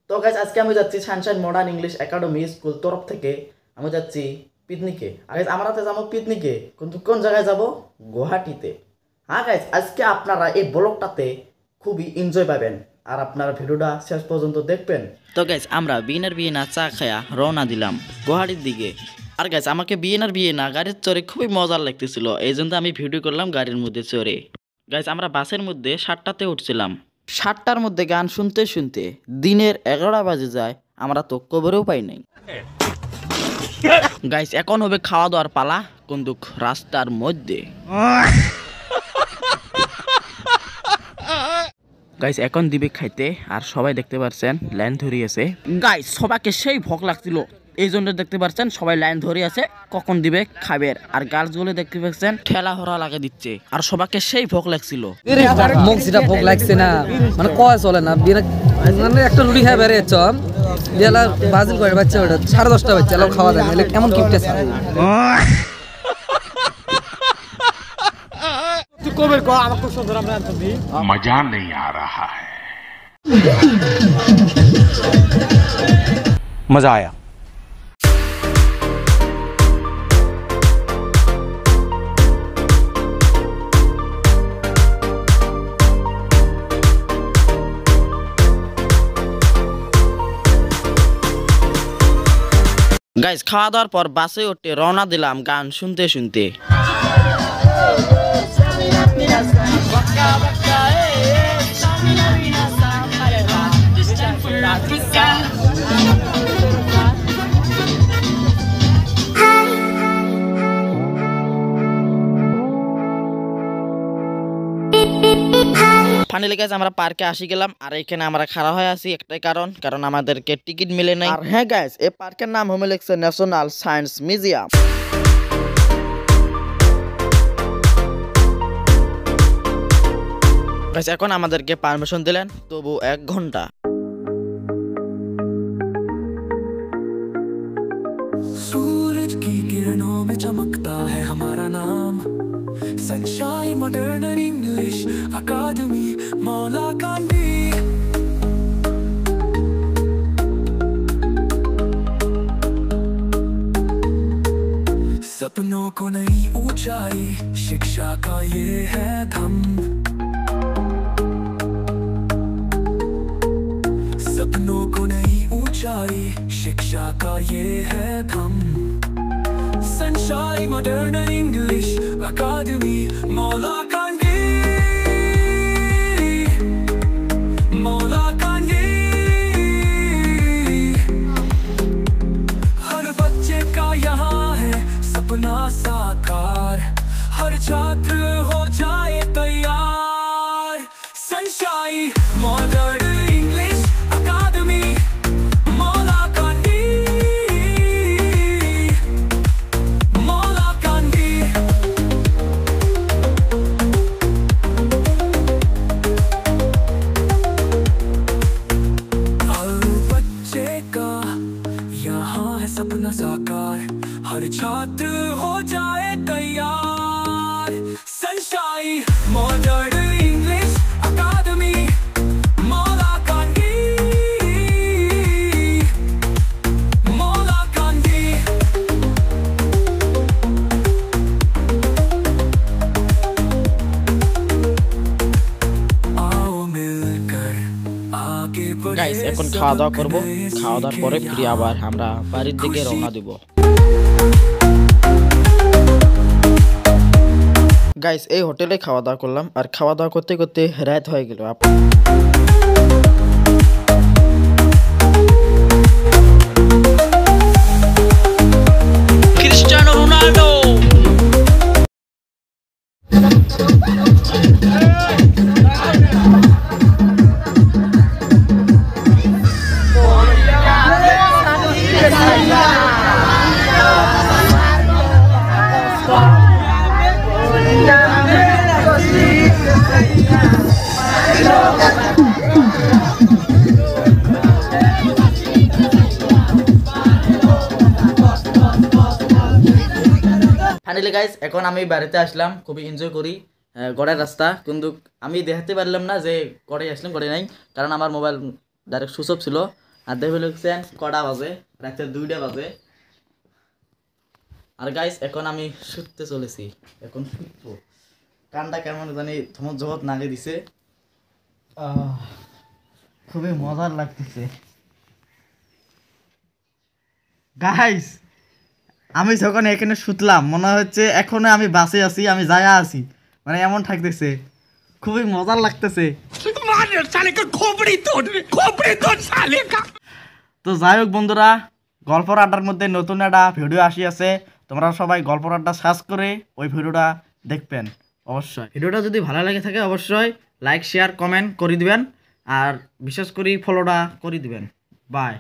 তো গাইস আজকে আমি যাচ্ছি Sunshine modern English academy school তরফ থেকে আমি যাচ্ছি পিকনিকে। আর গাইস আমরা তো যাবো পিকনিকে, কিন্তু কোন জায়গায় যাব? গুয়াহাটিতে। হ্যাঁ গাইস, আজকে আপনারা এই ব্লগটাতে খুবই এনজয় পাবেন আর আপনারা ভিডিওটা শেষ পর্যন্ত দেখবেন। তো গাইস আমরা বিয়ে না চা খায়া রওনা দিলাম গুয়াহাটির দিকে। আর গাইস আমাকে বিয়ে না গাড়ির চড়ে খুবই মজার লাগতেছিল, এই জন্য আমি ভিডিও করলাম গাড়ির মধ্যে চড়ে। গাইস আমরা বাসের মধ্যে 7টাতে উঠছিলাম। 7টার মধ্যে গান শুনতে শুনতে দিনের 11টা বাজে যায়, আমরা তো খবরেও পাই নাই। গাইস এখন হবে খাওয়া দাওয়ার পালা, কিন্তু রাস্তার মধ্যে। গাইস এখন দিবে খাইতে, আর সবাই দেখতে পাচ্ছেন লাইন ধরিয়েছে। গাইস সবাইকে সেই ভোগ লাগছিল, এই জন্য দেখতে পাচ্ছেন সবাই লাইন ধরে আছে কখন দিবে খাবের। আর গার্লস গুলো দেখতে পাচ্ছেন ঠেলা হরা লাগে দিচ্ছে, আর সবাইকে সেই ভোগ লাগছিল। মুখ যেটা ভোগ লাগছে না, মানে কয় চলে না, মানে একটা রুটি খাই বেড়ে চল দিয়ালা বাজিল করে বাচ্চা, ওটা 10:30 বাচ্চা এলাও খাওয়া যায় না, কেমন কিপটে আছে। मजा नहीं आ रहा है। मजा आया। গাইস খাওয়া দাওয়ার পর বাসে উঠে রওনা দিলাম গান শুনতে শুনতে। ফাইনালি গাইস আমরা পার্কে আসি গেলাম, আর এখানে আমরা খাড়া হয়ে আছি একটাই কারণ আমাদেরকে টিকিট মিলে নাই। আর হ্যাঁ গাইস এই পার্কের নাম হলো ন্যাশনাল সায়েন্স মিউজিয়াম। গাইস এখন আমাদেরকে পারমিশন দিলেন, তবু 1 ঘন্টা। सूरज की किरणों में चमकता है हमारा नाम, सनशाइन मॉडर्न इंग्लिश अकादमी मौला कांडी। सपनों को नई ऊंचाई, शिक्षा का ये है धम। सपनों को नई ऊंचाई, शिक्षा का ये है धम। सनशाइन मॉडर्न इंग्लिश अकादमी मौला कांडी, मौला कांडी। हर बच्चे का यहाँ है सपना साकार, हर छात्र हो जाए तैयार। सनशाइन मॉडर्न इंग्लिश अकादमी मौला कांडी, मौला कांडी। हर बच्चे का यहाँ है सपना साकार, हर छात्र हो जाए तैयार। सनशाइन मॉडर्न इंग्लिश अकादमी मौला कांडी, मौला कांडी। आओ मिलकर आगे बढ़े। গাইস এখন খাওয়া দাওয়া করবো, খাওয়া দাওয়ার পরে ফিরে আবার আমরা বাড়ির দিকে রওনা দিব। গাইস এই হোটেলে খাওয়া দাওয়া করলাম, আর খাওয়া দাওয়া করতে করতে রাত হয়ে গেল। Cristiano Ronaldo. ফাইনালি গাইস এখন আমি বাড়িতে আসলাম, খুবই এনজয় করি গড়ের রাস্তা, কিন্তু আমি দেখাতে পারলাম না যে গড়ে আসলাম, গড়ে নাই, কারণ আমার মোবাইল ডাইরেক্ট সুসব ছিল আর দেখে লিখছেন কটা বাজে রাত্রে 2টা বাজে আর গাইস এখন আমি শুতে চলেছি এখন শুতবো কানটা কেমন জানি তোমার জগৎ নাগে দিছে খুবই মজার লাগতেছে গাইস আমি যখন এখানে শুতলাম মনে হচ্ছে এখনো আমি বাসে আছি আমি যায়া আছি মানে এমন থাকতেছে খুবই মজার লাগতেছে তো যাই হোক বন্ধুরা গল্পর আড্ডার মধ্যে নতুন একটা ভিডিও আসি আছে তোমরা সবাই গল্পর আড্ডা সার্চ করে ওই ভিডিওটা দেখবেন অবশ্যই ভিডিওটা যদি ভালো লাগে থাকে অবশ্যই লাইক শেয়ার কমেন্ট করে দিবেন আর বিশেষ করে ফলোটা করে দিবেন বাই